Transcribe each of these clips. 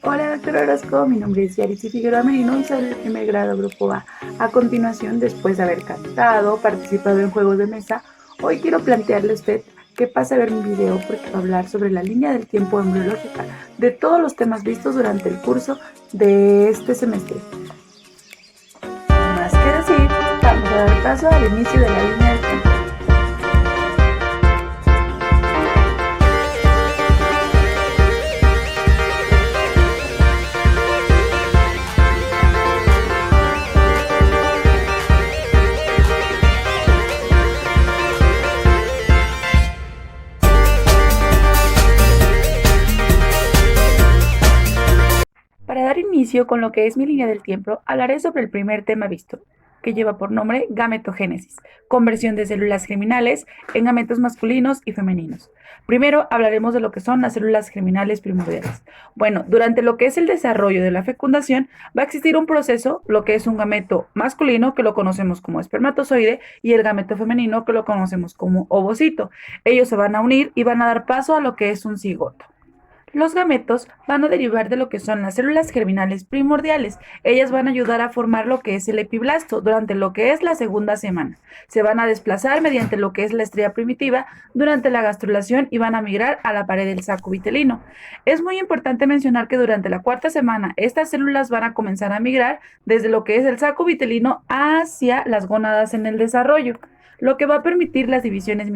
Hola, doctor Orozco. Mi nombre es Yaritzi Figueroa Merino y soy del primer grado Grupo A. A continuación, después de haber cantado, participado en juegos de mesa, hoy quiero plantearle a usted que pase a ver mi video porque va a hablar sobre la línea del tiempo embriológica de todos los temas vistos durante el curso de este semestre. Sin más que decir, vamos a dar paso al inicio de la línea del tiempo. Para dar inicio con lo que es mi línea del tiempo, hablaré sobre el primer tema visto, que lleva por nombre gametogénesis, conversión de células germinales en gametos masculinos y femeninos. Primero hablaremos de lo que son las células germinales primordiales. Bueno, durante lo que es el desarrollo de la fecundación, va a existir un proceso, lo que es un gameto masculino, que lo conocemos como espermatozoide, y el gameto femenino, que lo conocemos como ovocito. Ellos se van a unir y van a dar paso a lo que es un cigoto. Los gametos van a derivar de lo que son las células germinales primordiales. Ellas van a ayudar a formar lo que es el epiblasto durante lo que es la segunda semana. Se van a desplazar mediante lo que es la estrella primitiva durante la gastrulación y van a migrar a la pared del saco vitelino. Es muy importante mencionar que durante la cuarta semana estas células van a comenzar a migrar desde lo que es el saco vitelino hacia las gónadas en el desarrollo, lo que va a permitir las divisiones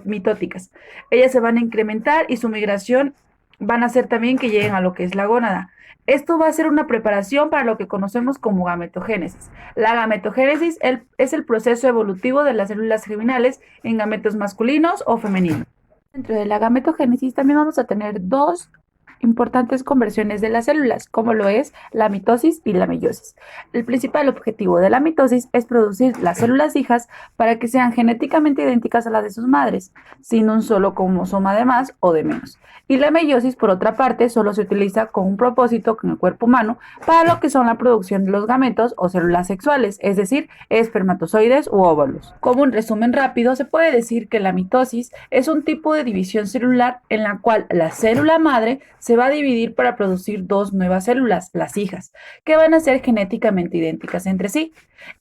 mitóticas. Ellas se van a incrementar y su migración van a hacer también que lleguen a lo que es la gónada. Esto va a ser una preparación para lo que conocemos como gametogénesis. La gametogénesis es el proceso evolutivo de las células germinales en gametos masculinos o femeninos. Dentro de la gametogénesis también vamos a tener dos importantes conversiones de las células, como lo es la mitosis y la meiosis. El principal objetivo de la mitosis es producir las células hijas para que sean genéticamente idénticas a las de sus madres, sin un solo cromosoma de más o de menos. Y la meiosis, por otra parte, solo se utiliza con un propósito en el cuerpo humano para lo que son la producción de los gametos o células sexuales, es decir, espermatozoides u óvulos. Como un resumen rápido, se puede decir que la mitosis es un tipo de división celular en la cual la célula madre se va a dividir para producir dos nuevas células, las hijas, que van a ser genéticamente idénticas entre sí.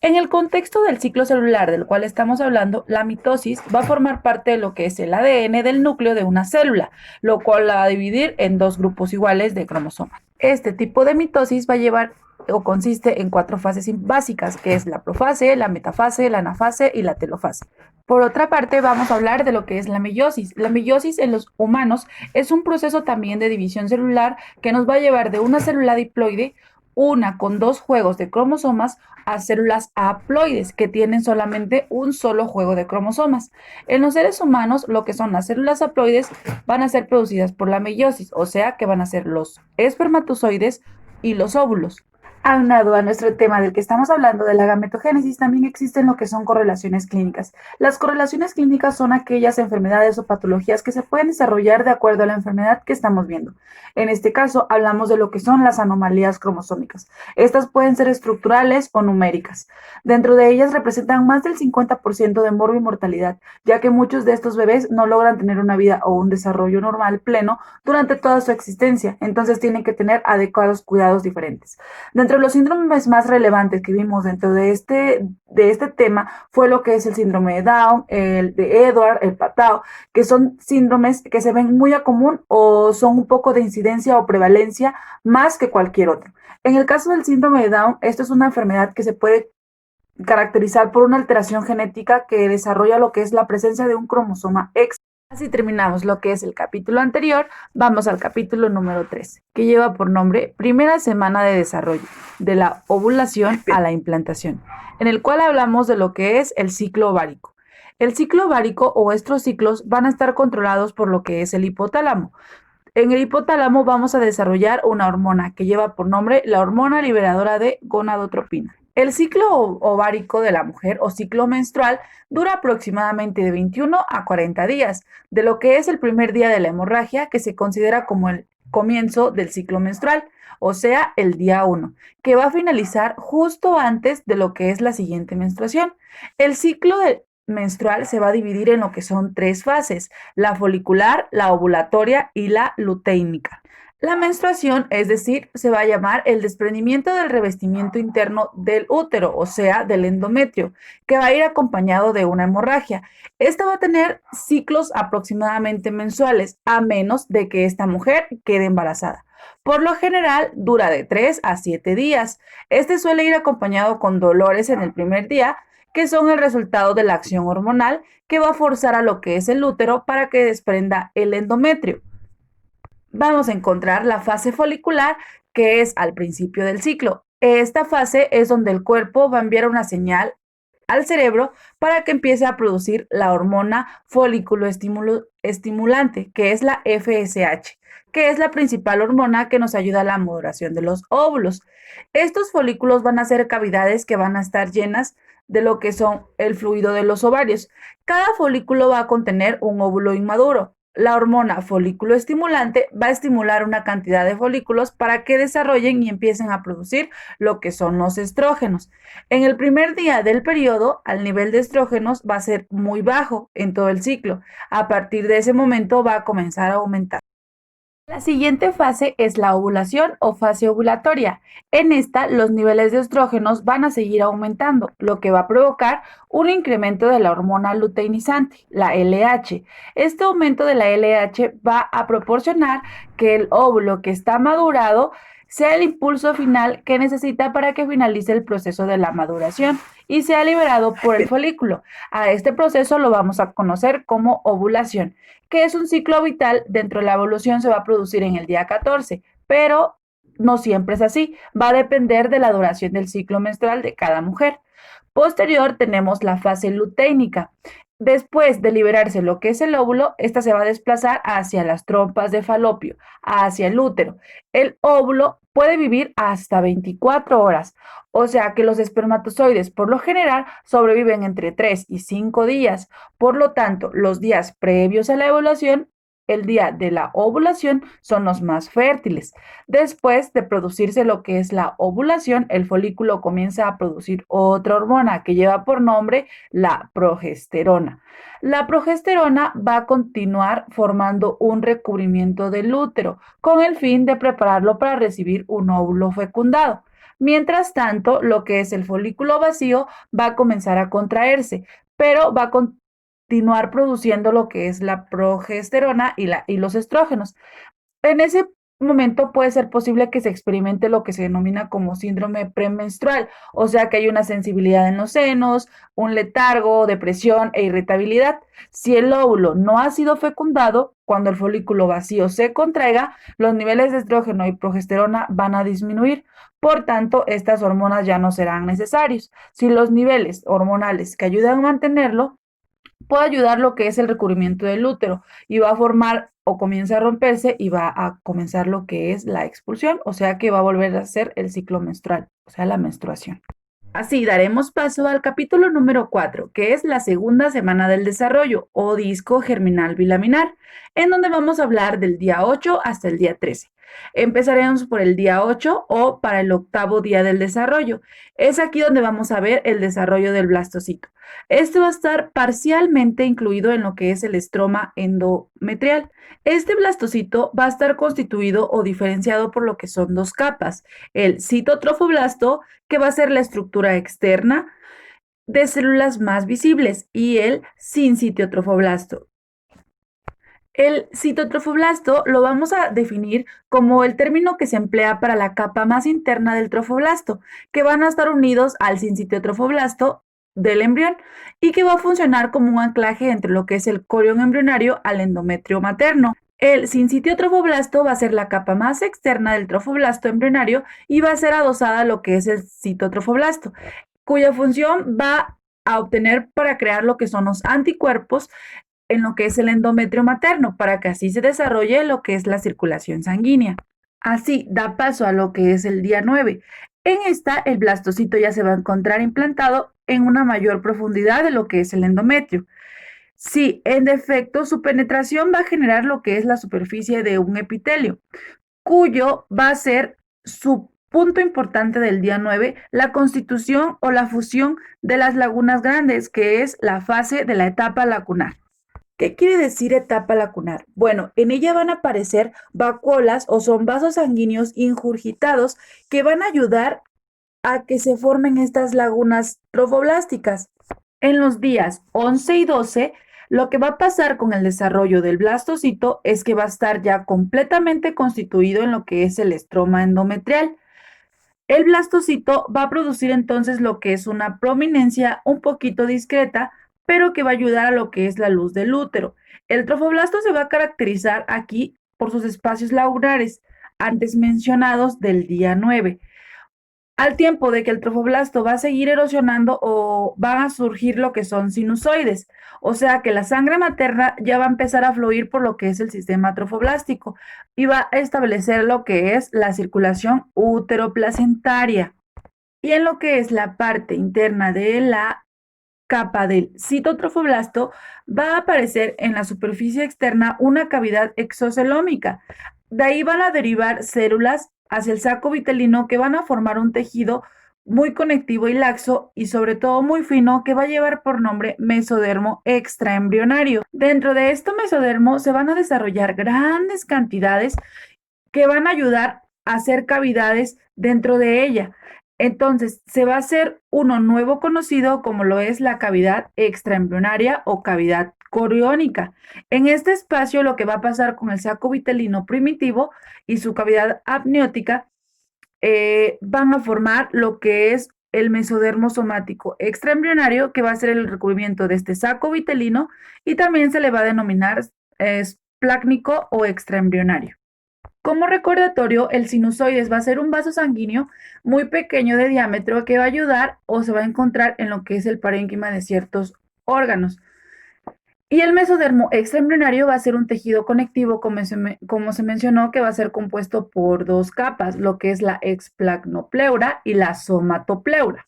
En el contexto del ciclo celular del cual estamos hablando, la mitosis va a formar parte de lo que es el ADN del núcleo de una célula, lo cual la va a dividir en dos grupos iguales de cromosomas. Este tipo de mitosis va a llevar o consiste en cuatro fases básicas, que es la profase, la metafase, la anafase y la telofase. Por otra parte, vamos a hablar de lo que es la meiosis. La meiosis en los humanos es un proceso también de división celular que nos va a llevar de una célula diploide, una con dos juegos de cromosomas, a células haploides que tienen solamente un solo juego de cromosomas. En los seres humanos, lo que son las células haploides van a ser producidas por la meiosis, o sea que van a ser los espermatozoides y los óvulos. Aunado a nuestro tema del que estamos hablando de la gametogénesis, también existen lo que son correlaciones clínicas. Las correlaciones clínicas son aquellas enfermedades o patologías que se pueden desarrollar de acuerdo a la enfermedad que estamos viendo. En este caso, hablamos de lo que son las anomalías cromosómicas. Estas pueden ser estructurales o numéricas. Dentro de ellas representan más del 50% de morbo y mortalidad, ya que muchos de estos bebés no logran tener una vida o un desarrollo normal pleno durante toda su existencia, entonces tienen que tener adecuados cuidados diferentes. Dentro de los síndromes más relevantes que vimos dentro de este tema fue lo que es el síndrome de Down, el de Edward, el Patau, que son síndromes que se ven muy a común o son un poco de incidencia o prevalencia más que cualquier otro. En el caso del síndrome de Down, esto es una enfermedad que se puede caracterizar por una alteración genética que desarrolla lo que es la presencia de un cromosoma X. Así terminamos lo que es el capítulo anterior, vamos al capítulo número 3, que lleva por nombre Primera semana de desarrollo, de la ovulación a la implantación, en el cual hablamos de lo que es el ciclo ovárico. El ciclo ovárico o estos ciclos van a estar controlados por lo que es el hipotálamo. En el hipotálamo vamos a desarrollar una hormona que lleva por nombre la hormona liberadora de gonadotropina. El ciclo ovárico de la mujer o ciclo menstrual dura aproximadamente de 21 a 40 días, de lo que es el primer día de la hemorragia, que se considera como el comienzo del ciclo menstrual, o sea, el día 1, que va a finalizar justo antes de lo que es la siguiente menstruación. El ciclo menstrual se va a dividir en lo que son tres fases: la folicular, la ovulatoria y la luteínica. La menstruación, es decir, se va a llamar el desprendimiento del revestimiento interno del útero, o sea, del endometrio, que va a ir acompañado de una hemorragia. Esta va a tener ciclos aproximadamente mensuales, a menos de que esta mujer quede embarazada. Por lo general, dura de 3 a 7 días. Este suele ir acompañado con dolores en el primer día, que son el resultado de la acción hormonal que va a forzar a lo que es el útero para que desprenda el endometrio. Vamos a encontrar la fase folicular, que es al principio del ciclo. Esta fase es donde el cuerpo va a enviar una señal al cerebro para que empiece a producir la hormona folículo estimulante, que es la FSH, que es la principal hormona que nos ayuda a la maduración de los óvulos. Estos folículos van a ser cavidades que van a estar llenas de lo que son el fluido de los ovarios. Cada folículo va a contener un óvulo inmaduro. La hormona folículo estimulante va a estimular una cantidad de folículos para que desarrollen y empiecen a producir lo que son los estrógenos. En el primer día del periodo, el nivel de estrógenos va a ser muy bajo en todo el ciclo. A partir de ese momento va a comenzar a aumentar. La siguiente fase es la ovulación o fase ovulatoria. En esta, los niveles de estrógenos van a seguir aumentando, lo que va a provocar un incremento de la hormona luteinizante, la LH. Este aumento de la LH va a proporcionar que el óvulo que está madurado sea el impulso final que necesita para que finalice el proceso de la maduración y sea liberado por el folículo. A este proceso lo vamos a conocer como ovulación, que es un ciclo vital. Dentro de la evolución se va a producir en el día 14, pero no siempre es así, va a depender de la duración del ciclo menstrual de cada mujer. Posterior tenemos la fase lutéinica. Después de liberarse lo que es el óvulo, esta se va a desplazar hacia las trompas de falopio, hacia el útero. El óvulo puede vivir hasta 24 horas, o sea que los espermatozoides por lo general sobreviven entre 3 y 5 días. Por lo tanto, los días previos a la ovulación, el día de la ovulación, son los más fértiles. Después de producirse lo que es la ovulación, el folículo comienza a producir otra hormona que lleva por nombre la progesterona. La progesterona va a continuar formando un recubrimiento del útero con el fin de prepararlo para recibir un óvulo fecundado. Mientras tanto, lo que es el folículo vacío va a comenzar a contraerse, pero va a continuar produciendo lo que es la progesterona y los estrógenos. En ese momento puede ser posible que se experimente lo que se denomina como síndrome premenstrual, o sea que hay una sensibilidad en los senos, un letargo, depresión e irritabilidad. Si el óvulo no ha sido fecundado, cuando el folículo vacío se contraiga, los niveles de estrógeno y progesterona van a disminuir. Por tanto, estas hormonas ya no serán necesarios. Si los niveles hormonales que ayudan a mantenerlo puede ayudar lo que es el recubrimiento del útero y va a formar o comienza a romperse y va a comenzar lo que es la expulsión, o sea que va a volver a ser el ciclo menstrual, o sea, la menstruación. Así daremos paso al capítulo número 4, que es la segunda semana del desarrollo o disco germinal bilaminar, en donde vamos a hablar del día 8 hasta el día 13. Empezaremos por el día 8 o para el octavo día del desarrollo. Es aquí donde vamos a ver el desarrollo del blastocito. Este va a estar parcialmente incluido en lo que es el estroma endometrial. Este blastocito va a estar constituido o diferenciado por lo que son dos capas: el citotrofoblasto, que va a ser la estructura externa de células más visibles, y el sincitiotrofoblasto. El citotrofoblasto lo vamos a definir como el término que se emplea para la capa más interna del trofoblasto, que van a estar unidos al sincitiotrofoblasto del embrión y que va a funcionar como un anclaje entre lo que es el corión embrionario al endometrio materno. El sincitiotrofoblasto va a ser la capa más externa del trofoblasto embrionario y va a ser adosada a lo que es el citotrofoblasto, cuya función va a obtener para crear lo que son los anticuerpos en lo que es el endometrio materno, para que así se desarrolle lo que es la circulación sanguínea. Así da paso a lo que es el día 9. En esta, el blastocito ya se va a encontrar implantado en una mayor profundidad de lo que es el endometrio. Sí, en defecto, su penetración va a generar lo que es la superficie de un epitelio, cuyo va a ser su punto importante del día 9, la constitución o la fusión de las lagunas grandes, que es la fase de la etapa lacunar. ¿Qué quiere decir etapa lacunar? Bueno, en ella van a aparecer vacuolas o son vasos sanguíneos ingurgitados que van a ayudar a que se formen estas lagunas trofoblásticas. En los días 11 y 12, lo que va a pasar con el desarrollo del blastocito es que va a estar ya completamente constituido en lo que es el estroma endometrial. El blastocito va a producir entonces lo que es una prominencia un poquito discreta, pero que va a ayudar a lo que es la luz del útero. El trofoblasto se va a caracterizar aquí por sus espacios lagunares, antes mencionados del día 9. Al tiempo de que el trofoblasto va a seguir erosionando o van a surgir lo que son sinusoides, o sea que la sangre materna ya va a empezar a fluir por lo que es el sistema trofoblástico y va a establecer lo que es la circulación uteroplacentaria. Y en lo que es la parte interna de la capa del citotrofoblasto va a aparecer en la superficie externa una cavidad exocelómica. De ahí van a derivar células hacia el saco vitelino que van a formar un tejido muy conectivo y laxo y sobre todo muy fino que va a llevar por nombre mesodermo extraembrionario. Dentro de este mesodermo se van a desarrollar grandes cantidades que van a ayudar a hacer cavidades dentro de ella. Entonces, se va a hacer uno nuevo conocido como lo es la cavidad extraembrionaria o cavidad coriónica. En este espacio, lo que va a pasar con el saco vitelino primitivo y su cavidad amniótica van a formar lo que es el mesodermo somático extraembrionario, que va a ser el recubrimiento de este saco vitelino y también se le va a denominar esplácnico o extraembrionario. Como recordatorio, el sinusoides va a ser un vaso sanguíneo muy pequeño de diámetro que va a ayudar o se va a encontrar en lo que es el parénquima de ciertos órganos. Y el mesodermo extraembrionario va a ser un tejido conectivo, como se mencionó, que va a ser compuesto por dos capas, lo que es la explacnopleura y la somatopleura.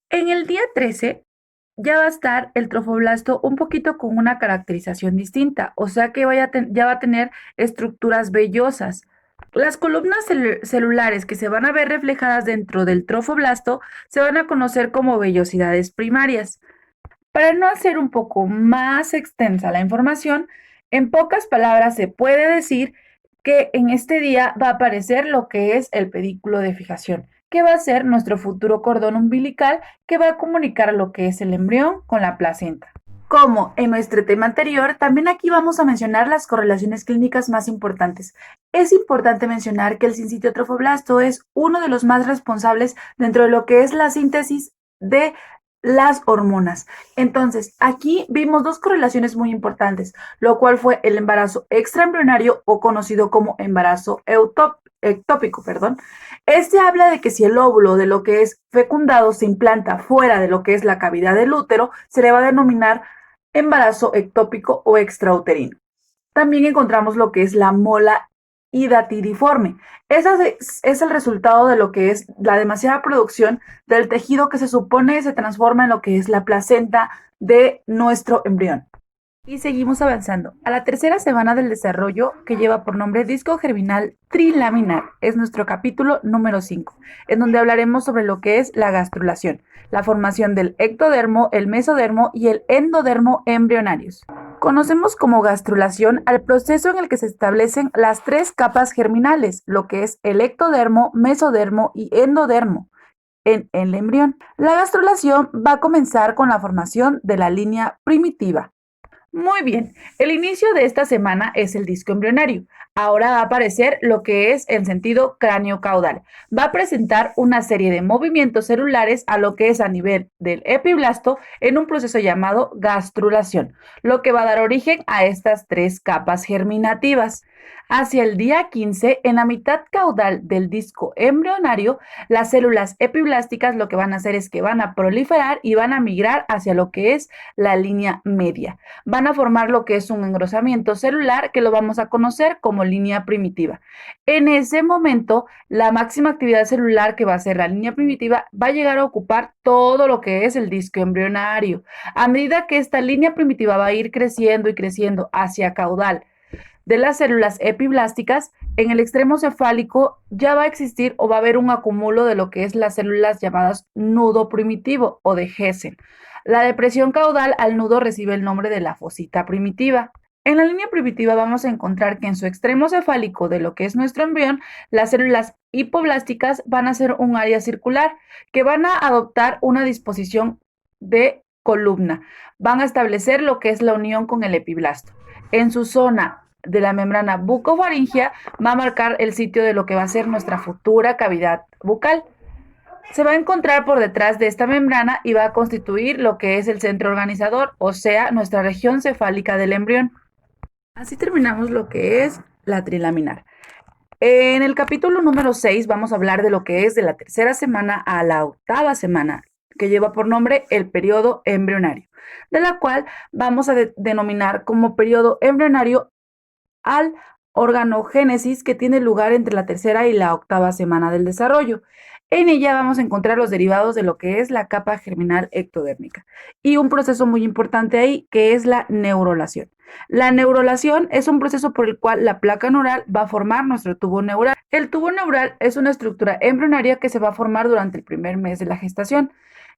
En el día 13 ya va a estar el trofoblasto un poquito con una caracterización distinta, o sea que ya va a tener estructuras vellosas. Las columnas celulares que se van a ver reflejadas dentro del trofoblasto se van a conocer como vellosidades primarias. Para no hacer un poco más extensa la información, en pocas palabras se puede decir que en este día va a aparecer lo que es el pedículo de fijación, que va a ser nuestro futuro cordón umbilical que va a comunicar lo que es el embrión con la placenta. Como en nuestro tema anterior, también aquí vamos a mencionar las correlaciones clínicas más importantes. Es importante mencionar que el sincitio trofoblasto es uno de los más responsables dentro de lo que es la síntesis de las hormonas. Entonces, aquí vimos dos correlaciones muy importantes, lo cual fue el embarazo extraembrionario o conocido como embarazo ectópico, perdón. Este habla de que si el óvulo de lo que es fecundado se implanta fuera de lo que es la cavidad del útero, se le va a denominar embarazo ectópico o extrauterino. También encontramos lo que es la mola hidatiriforme. Esa es el resultado de lo que es la demasiada producción del tejido que se supone se transforma en lo que es la placenta de nuestro embrión. Y seguimos avanzando. A la tercera semana del desarrollo, que lleva por nombre disco germinal trilaminar, es nuestro capítulo número 5, en donde hablaremos sobre lo que es la gastrulación, la formación del ectodermo, el mesodermo y el endodermo embrionarios. Conocemos como gastrulación al proceso en el que se establecen las tres capas germinales, lo que es el ectodermo, mesodermo y endodermo en el embrión. La gastrulación va a comenzar con la formación de la línea primitiva. Muy bien, el inicio de esta semana es el disco embrionario. Ahora va a aparecer lo que es el sentido cráneo-caudal. Va a presentar una serie de movimientos celulares a lo que es a nivel del epiblasto en un proceso llamado gastrulación, lo que va a dar origen a estas tres capas germinativas. Hacia el día 15, en la mitad caudal del disco embrionario, las células epiblásticas lo que van a hacer es que van a proliferar y van a migrar hacia lo que es la línea media. Van a formar lo que es un engrosamiento celular que lo vamos a conocer como línea primitiva. En ese momento, la máxima actividad celular que va a ser la línea primitiva va a llegar a ocupar todo lo que es el disco embrionario. A medida que esta línea primitiva va a ir creciendo y creciendo hacia caudal de las células epiblásticas, en el extremo cefálico ya va a existir o va a haber un acúmulo de lo que es las células llamadas nudo primitivo o de Hesen. La depresión caudal al nudo recibe el nombre de la fosita primitiva. En la línea primitiva vamos a encontrar que en su extremo cefálico de lo que es nuestro embrión, las células hipoblásticas van a ser un área circular que van a adoptar una disposición de columna. Van a establecer lo que es la unión con el epiblasto. En su zona de la membrana bucofaringea va a marcar el sitio de lo que va a ser nuestra futura cavidad bucal. Se va a encontrar por detrás de esta membrana y va a constituir lo que es el centro organizador, o sea, nuestra región cefálica del embrión. Así terminamos lo que es la trilaminar. En el capítulo número 6 vamos a hablar de lo que es de la tercera semana a la octava semana, que lleva por nombre el periodo embrionario, de la cual vamos a denominar como periodo embrionario al organogénesis que tiene lugar entre la tercera y la octava semana del desarrollo. En ella vamos a encontrar los derivados de lo que es la capa germinal ectodérmica y un proceso muy importante ahí que es la neurulación. La neurulación es un proceso por el cual la placa neural va a formar nuestro tubo neural. El tubo neural es una estructura embrionaria que se va a formar durante el primer mes de la gestación.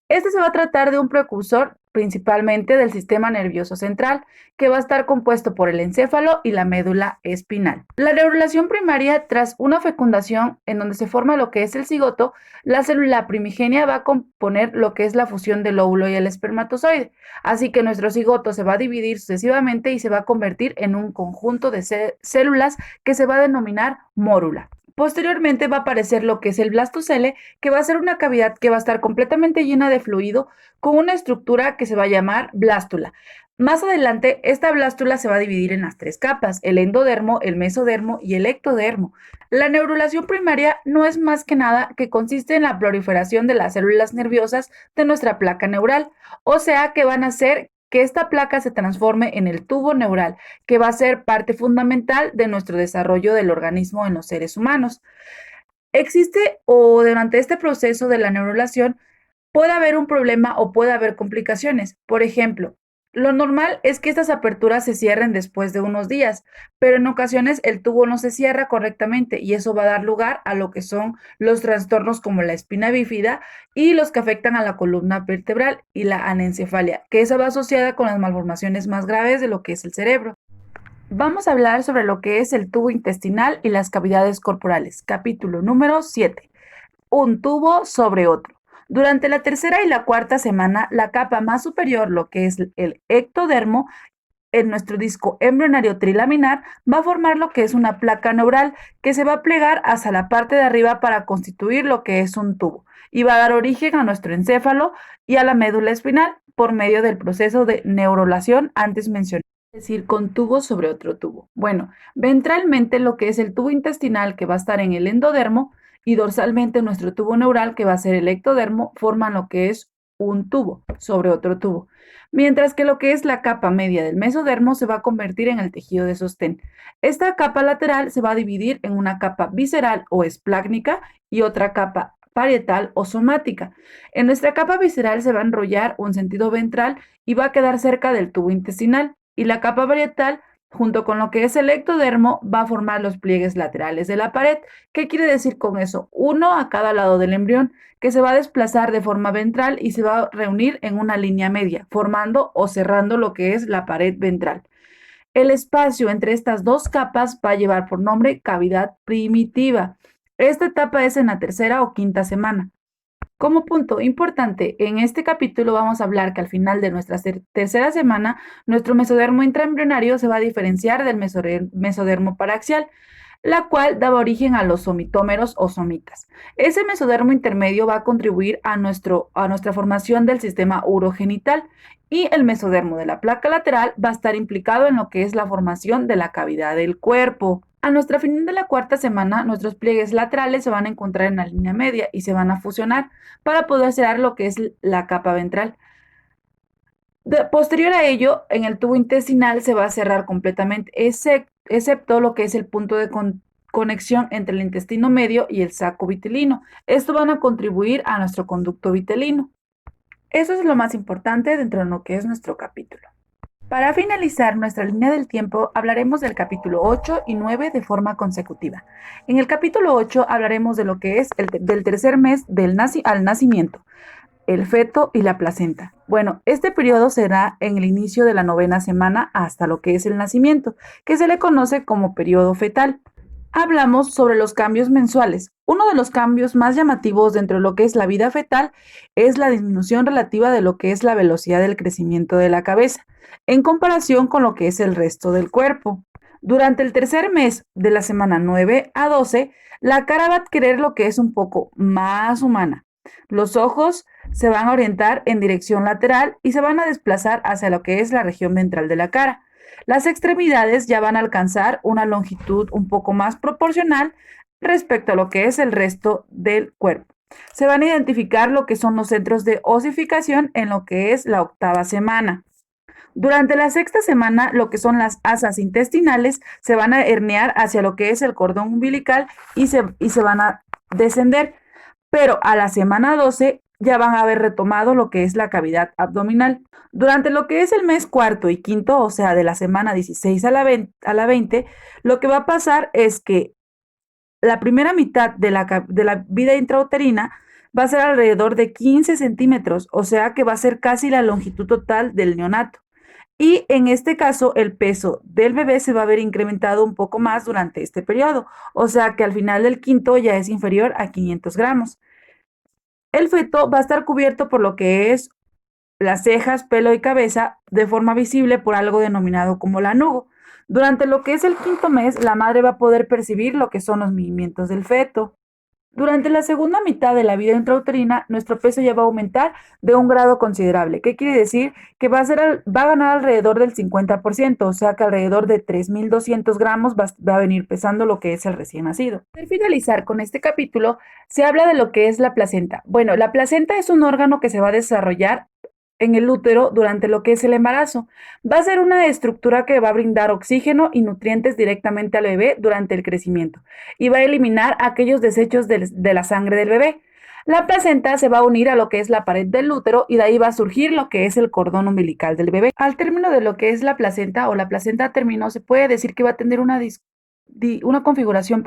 Este se va a tratar de un precursor principalmente del sistema nervioso central, que va a estar compuesto por el encéfalo y la médula espinal. La neurulación primaria, tras una fecundación en donde se forma lo que es el cigoto, la célula primigenia va a componer lo que es la fusión del óvulo y el espermatozoide. Así que nuestro cigoto se va a dividir sucesivamente y se va a convertir en un conjunto de células que se va a denominar mórula. Posteriormente va a aparecer lo que es el blastocele, que va a ser una cavidad que va a estar completamente llena de fluido con una estructura que se va a llamar blástula. Más adelante, esta blástula se va a dividir en las tres capas, el endodermo, el mesodermo y el ectodermo. La neurulación primaria no es más que nada que consiste en la proliferación de las células nerviosas de nuestra placa neural, o sea que van a ser que esta placa se transforme en el tubo neural, que va a ser parte fundamental de nuestro desarrollo del organismo en los seres humanos. Existe o durante este proceso de la neurulación puede haber un problema o puede haber complicaciones. Por ejemplo, lo normal es que estas aperturas se cierren después de unos días, pero en ocasiones el tubo no se cierra correctamente y eso va a dar lugar a lo que son los trastornos como la espina bífida y los que afectan a la columna vertebral y la anencefalia, que esa va asociada con las malformaciones más graves de lo que es el cerebro. Vamos a hablar sobre lo que es el tubo intestinal y las cavidades corporales. Capítulo número 7. Un tubo sobre otro. Durante la tercera y la cuarta semana, la capa más superior, lo que es el ectodermo, en nuestro disco embrionario trilaminar, va a formar lo que es una placa neural que se va a plegar hacia la parte de arriba para constituir lo que es un tubo y va a dar origen a nuestro encéfalo y a la médula espinal por medio del proceso de neurulación antes mencionado. Es decir, con tubo sobre otro tubo. Bueno, ventralmente lo que es el tubo intestinal que va a estar en el endodermo y dorsalmente nuestro tubo neural que va a ser el ectodermo forman lo que es un tubo sobre otro tubo. Mientras que lo que es la capa media del mesodermo se va a convertir en el tejido de sostén. Esta capa lateral se va a dividir en una capa visceral o esplácnica y otra capa parietal o somática. En nuestra capa visceral se va a enrollar un sentido ventral y va a quedar cerca del tubo intestinal. Y la capa parietal, junto con lo que es el ectodermo, va a formar los pliegues laterales de la pared. ¿Qué quiere decir con eso? Uno a cada lado del embrión, que se va a desplazar de forma ventral y se va a reunir en una línea media, formando o cerrando lo que es la pared ventral. El espacio entre estas dos capas va a llevar por nombre cavidad primitiva. Esta etapa es en la tercera o quinta semana. Como punto importante, en este capítulo vamos a hablar que al final de nuestra tercera semana, nuestro mesodermo intraembrionario se va a diferenciar del mesodermo paraxial, la cual daba origen a los somitómeros o somitas. Ese mesodermo intermedio va a contribuir a nuestra formación del sistema urogenital y el mesodermo de la placa lateral va a estar implicado en lo que es la formación de la cavidad del cuerpo. A nuestra final de la cuarta semana, nuestros pliegues laterales se van a encontrar en la línea media y se van a fusionar para poder cerrar lo que es la capa ventral. Posterior a ello, en el tubo intestinal se va a cerrar completamente, excepto lo que es el punto de conexión entre el intestino medio y el saco vitelino. Esto van a contribuir a nuestro conducto vitelino. Eso es lo más importante dentro de lo que es nuestro capítulo. Para finalizar nuestra línea del tiempo, hablaremos del capítulo 8 y 9 de forma consecutiva. En el capítulo 8 hablaremos de lo que es del tercer mes al nacimiento. el feto y la placenta. Bueno, este periodo será en el inicio de la 9ª semana hasta lo que es el nacimiento, que se le conoce como periodo fetal. Hablamos sobre los cambios mensuales. Uno de los cambios más llamativos dentro de lo que es la vida fetal es la disminución relativa de lo que es la velocidad del crecimiento de la cabeza, en comparación con lo que es el resto del cuerpo. Durante el tercer mes de la semana 9 a 12, la cara va a adquirir lo que es un poco más humana. Los ojos se van a orientar en dirección lateral y se van a desplazar hacia lo que es la región ventral de la cara. Las extremidades ya van a alcanzar una longitud un poco más proporcional respecto a lo que es el resto del cuerpo. Se van a identificar lo que son los centros de osificación en lo que es la 8ª semana. Durante la 6ª semana, lo que son las asas intestinales se van a herniar hacia lo que es el cordón umbilical y se van a descender. Pero a la semana 12 ya van a haber retomado lo que es la cavidad abdominal. Durante lo que es el mes cuarto y quinto, o sea, de la semana 16 a la 20, lo que va a pasar es que la primera mitad de la vida intrauterina va a ser alrededor de 15 centímetros, o sea que va a ser casi la longitud total del neonato. Y en este caso, el peso del bebé se va a ver incrementado un poco más durante este periodo, o sea que al final del quinto ya es inferior a 500 gramos. El feto va a estar cubierto por lo que es las cejas, pelo y cabeza de forma visible por algo denominado como lanugo. Durante lo que es el quinto mes, la madre va a poder percibir lo que son los movimientos del feto. Durante la segunda mitad de la vida intrauterina, nuestro peso ya va a aumentar de un grado considerable. ¿Qué quiere decir? Que va a ganar alrededor del 50%, o sea que alrededor de 3.200 gramos va a venir pesando lo que es el recién nacido. Para finalizar con este capítulo, se habla de lo que es la placenta. Bueno, la placenta es un órgano que se va a desarrollar en el útero durante lo que es el embarazo. Va a ser una estructura que va a brindar oxígeno y nutrientes directamente al bebé durante el crecimiento y va a eliminar aquellos desechos de la sangre del bebé. La placenta se va a unir a lo que es la pared del útero y de ahí va a surgir lo que es el cordón umbilical del bebé. Al término de lo que es la placenta o la placenta a término, se puede decir que va a tener una configuración,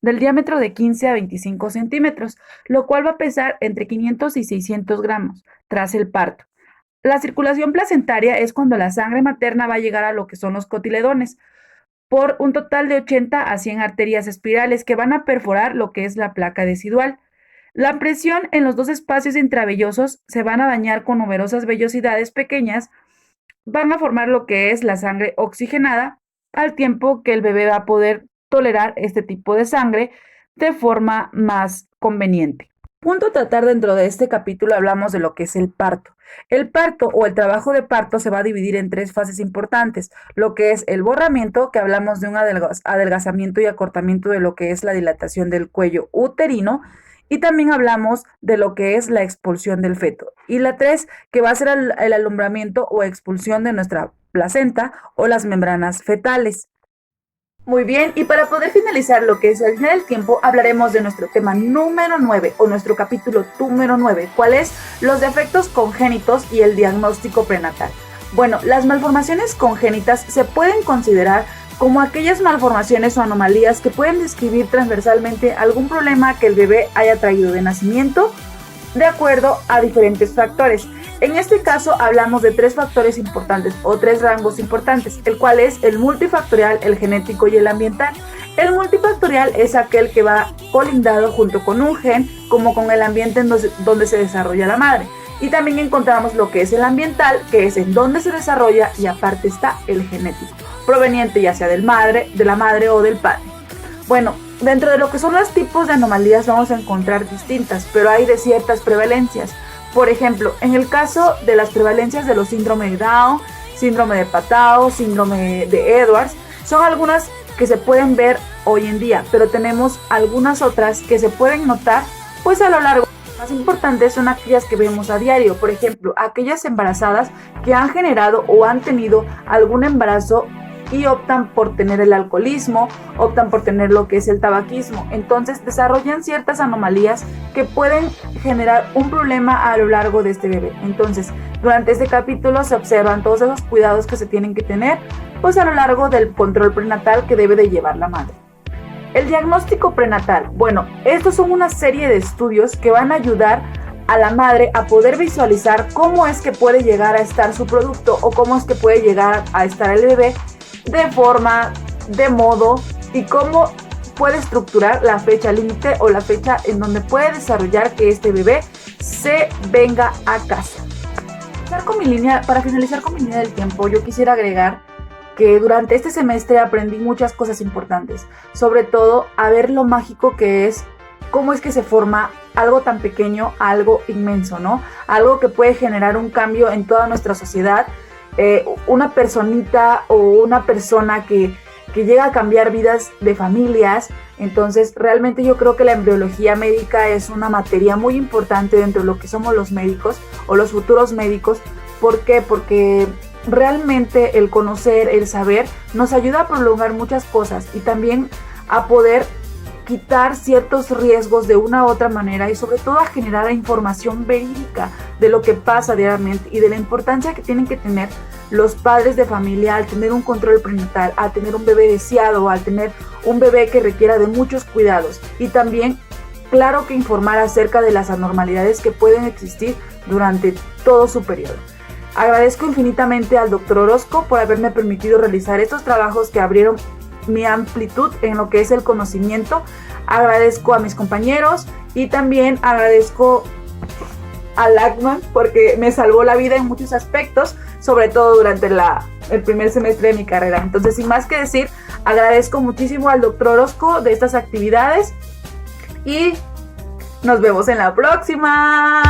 del diámetro de 15 a 25 centímetros, lo cual va a pesar entre 500 y 600 gramos tras el parto. La circulación placentaria es cuando la sangre materna va a llegar a lo que son los cotiledones, por un total de 80 a 100 arterias espirales que van a perforar lo que es la placa decidual. La presión en los dos espacios intravellosos se van a dañar con numerosas vellosidades pequeñas, van a formar lo que es la sangre oxigenada, al tiempo que el bebé va a poder tolerar este tipo de sangre de forma más conveniente. Punto a tratar dentro de este capítulo hablamos de lo que es el parto. El parto o el trabajo de parto se va a dividir en 3 fases importantes, lo que es el borramiento, que hablamos de un adelgazamiento y acortamiento de lo que es la dilatación del cuello uterino, y también hablamos de lo que es la expulsión del feto. Y la 3, que va a ser el alumbramiento o expulsión de nuestra placenta o las membranas fetales. Muy bien, y para poder finalizar lo que es el día del tiempo, hablaremos de nuestro tema número 9 o nuestro capítulo número 9, ¿cuál es? Los defectos congénitos y el diagnóstico prenatal. Bueno, las malformaciones congénitas se pueden considerar como aquellas malformaciones o anomalías que pueden describir transversalmente algún problema que el bebé haya traído de nacimiento de acuerdo a diferentes factores. En este caso hablamos de 3 factores importantes o 3 rangos importantes, el cual es el multifactorial, el genético y el ambiental. El multifactorial es aquel que va colindado junto con un gen, como con el ambiente en donde se desarrolla la madre. Y también encontramos lo que es el ambiental, que es en donde se desarrolla, y aparte está el genético, proveniente ya sea de la madre o del padre. Bueno, dentro de lo que son los tipos de anomalías vamos a encontrar distintas, pero hay de ciertas prevalencias. Por ejemplo, en el caso de las prevalencias de los síndromes de Down, síndrome de Patau, síndrome de Edwards, son algunas que se pueden ver hoy en día, pero tenemos algunas otras que se pueden notar pues a lo largo. Las más importantes son aquellas que vemos a diario, por ejemplo, aquellas embarazadas que han generado o han tenido algún embarazo y optan por tener el alcoholismo, optan por tener lo que es el tabaquismo. Entonces desarrollan ciertas anomalías que pueden generar un problema a lo largo de este bebé. Entonces, durante este capítulo se observan todos esos cuidados que se tienen que tener pues a lo largo del control prenatal que debe de llevar la madre. El diagnóstico prenatal. Bueno, estos son una serie de estudios que van a ayudar a la madre a poder visualizar cómo es que puede llegar a estar su producto o cómo es que puede llegar a estar el bebé, de forma, de modo y cómo puede estructurar la fecha límite o la fecha en donde puede desarrollar que este bebé se venga a casa. Para finalizar con mi línea del tiempo, yo quisiera agregar que durante este semestre aprendí muchas cosas importantes, sobre todo a ver lo mágico que es, cómo es que se forma algo tan pequeño a algo inmenso, ¿no? Algo que puede generar un cambio en toda nuestra sociedad, una personita o una persona que llega a cambiar vidas de familias. Entonces realmente yo creo que la embriología médica es una materia muy importante dentro de lo que somos los médicos o los futuros médicos. ¿Por qué? Porque realmente el conocer, el saber, nos ayuda a prolongar muchas cosas y también a poder quitar ciertos riesgos de una u otra manera y sobre todo a generar información verídica de lo que pasa diariamente y de la importancia que tienen que tener los padres de familia al tener un control prenatal, al tener un bebé deseado, al tener un bebé que requiera de muchos cuidados y también, claro, que informar acerca de las anormalidades que pueden existir durante todo su periodo. Agradezco infinitamente al Dr. Orozco por haberme permitido realizar estos trabajos que abrieron mi amplitud en lo que es el conocimiento. Agradezco a mis compañeros y también agradezco a Lachman porque me salvó la vida en muchos aspectos, sobre todo durante el primer semestre de mi carrera. Entonces, sin más que decir, agradezco muchísimo al Dr. Orozco de estas actividades y nos vemos en la próxima.